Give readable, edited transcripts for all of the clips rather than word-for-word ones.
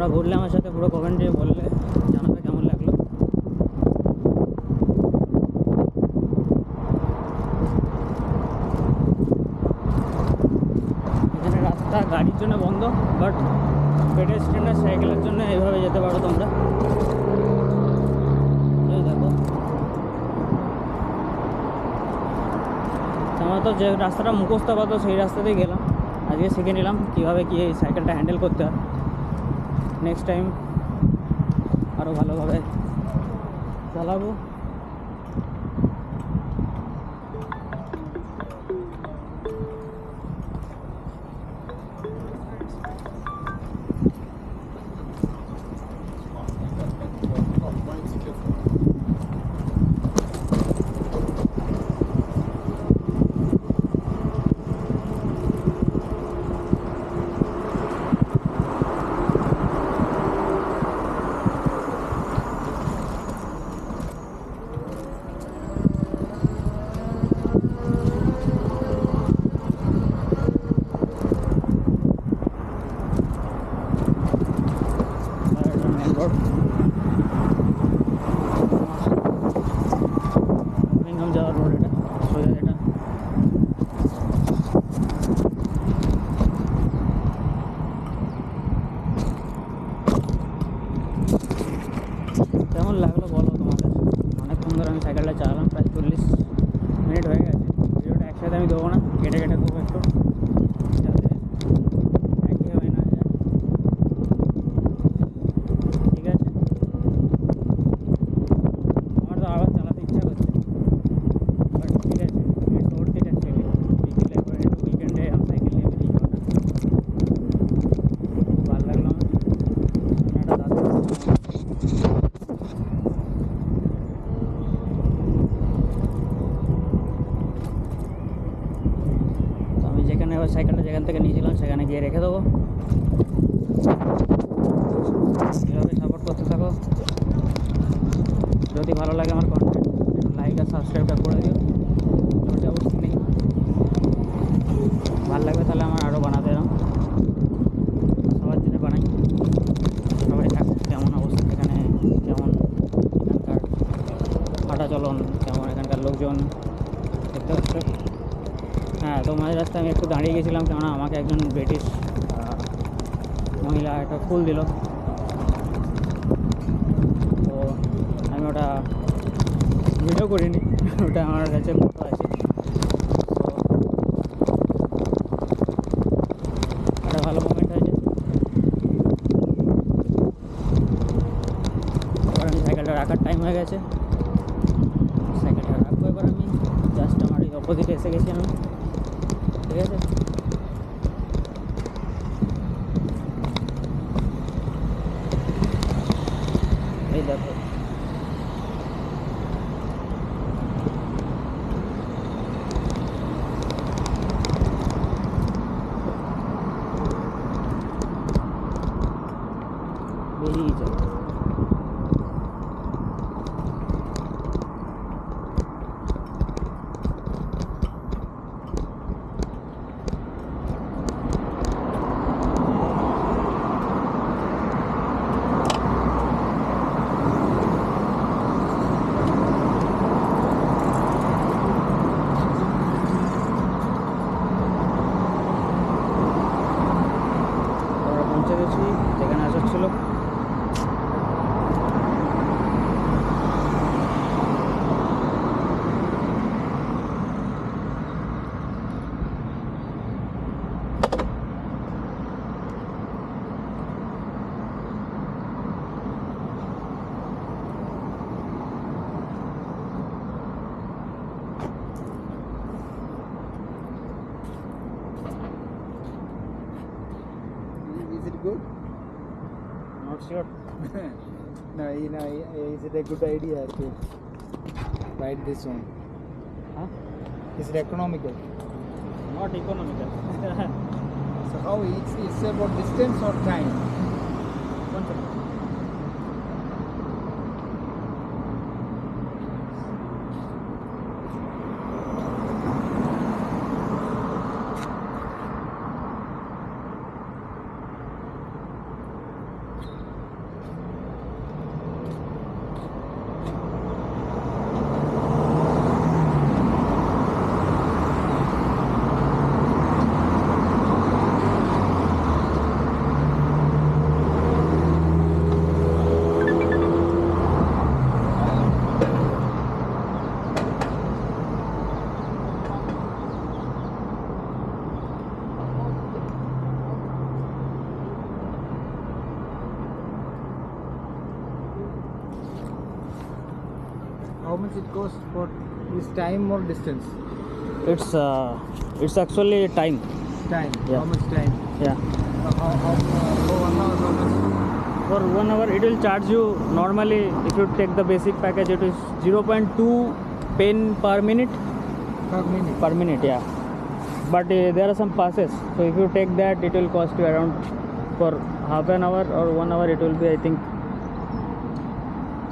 তোমরা ঘুরলে আমার সাথে পুরো কমেন্টে বললে জানাবে কেমন লাগলো। এখানে রাস্তা গাড়ির জন্য বন্ধ, বাট পেডেস্ট্রিয়ান সাইকেলের জন্য এইভাবে যেতে পারো তোমরা। এই দেখো, আমরা তো যে রাস্তাটা মুখস্থ পাতো সেই রাস্তাতেই গেলাম। আজকে শিখে নিলাম কীভাবে কি এই সাইকেলটা হ্যান্ডেল করতে হয়। নেক্সট টাইম আরও ভালোভাবে চালাবো। যাওয়ার রোড এটা, সোজা এটা। কেমন লাগলো বলো তোমাদের? অনেকক্ষণ ধরে আমি সাইকেলটা চালালাম, প্রায় 40 মিনিট হয়ে গেছে। ভিডিওটা একসাথে আমি দেবো না, কেটে কেটে দেবো একটু, যাতে একই হয় না যায়। ঠিক আছে, আমার তো আবার চালাতে ইচ্ছা করছে, বাট ঠিক আছে, ইটস ওয়ার্থ ইট অ্যাকচুয়ালি। বিকেলে একবার একটু উইকেন্ডে আমি সাইকেল নিয়ে বেরিয়ে যাওয়াটা খুব ভালো লাগলো আমার। একটা দাদু আমি যেখানে আবার সাইকেলটা যেখান থেকে নিয়েছিলাম সেখানে গিয়ে রেখে দেবো। এভাবে সাপোর্ট করতে থাকো। যদি ভালো লাগে আমার কন্টেন্ট, লাইক আর সাবস্ক্রাইবটা করে দিও। জোর অবশ্যই নেই, ভালো লাগবে তাহলে আমার আরও বানাতে এরকম সবার জন্য বানাই। সবাই থাকুক কেমন অবস্থা এখানে, কেমন এখানকার হাঁটা চলন, কেমন এখানকার লোকজন দেখতে পাচ্ছ। হ্যাঁ, তো মাঝে রাস্তায় আমি একটু দাঁড়িয়ে গেছিলাম, কেননা আমাকে একজন ব্রিটিশ মহিলা একটা ফুল দিল, তো আমি ওটা ভিডিও করিনি, ওটা আমার কাছে ফটো আছে। তো একটা ভালো মোমেন্ট হয়েছে। এবার আমি সাইকেলটা রাখার টাইম হয়ে গেছে, সাইকেলটা রাখবো। এবার আমি জাস্ট আমার এই অপোজিটে এসে গেছি আমি, ঠিক আছে। এই দেখো, বেরিয়ে যায়। আমরা পৌঁছে গেছি যেখানে আসার ছিল। Is it good? Not sure. No, is it a good idea to ride this one? Huh? Is it economical? Not economical. So how it's about distance or time? One second. how much it costs for this time or distance? It's actually time. Time. Yeah. How much time? Yeah. For 1 hour, how much? For 1 hour it will charge you normally. If you take the basic package, it is 0.2 pen per minute. Per minute. Per minute, yeah. But there are some passes, so if you take that, it will cost you around, for half an hour or 1 hour, it will be, I think,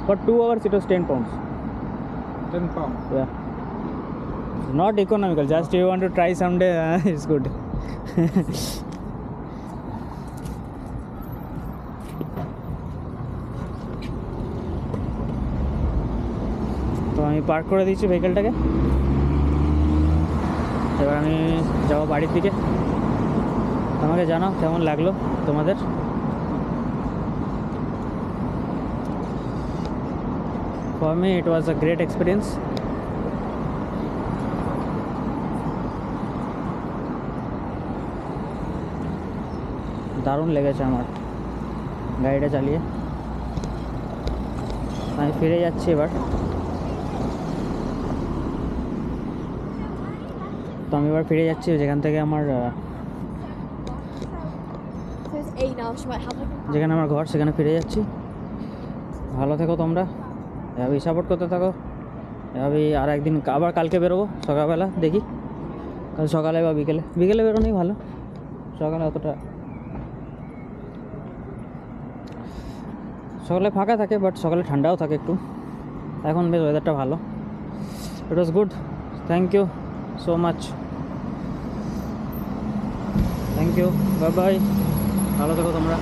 for 2 hours it was 10 pounds. 10 pound. Yeah, it's not economical. Just you want to try someday, it's good. তো আমি park করে দিচ্ছি ভেহিকেলটাকে। এবার আমি যাবো বাড়ির দিকে। আমাকে জানাও কেমন লাগলো তোমাদের। For me it was a great experience. দারুণ লেগেছে আমার গাড়িটা চালিয়ে। আমি ফিরে যাচ্ছি এবার। তো আমি এবার ফিরে যাচ্ছি যেখান থেকে আমার So it's 8 now, she might have like a যেখানে আমার ঘর, সেখানে ফিরে যাচ্ছি। ভালো থেকো তোমরা, এভাবেই সাপোর্ট করতে থাকো। এভাবেই আর একদিন আবার কালকে বেরোবো সকালবেলা, দেখি কাল সকালে বা বিকেলে। বিকেলে বেরোনোই ভালো, সকালে অতটা, সকালে ফাঁকা থাকে বাট সকালে ঠান্ডাও থাকে একটু। এখন বেশ ওয়েদারটা ভালো। It was good. Thank you so much. Thank you, bye bye. ভালো থেকো তোমরা।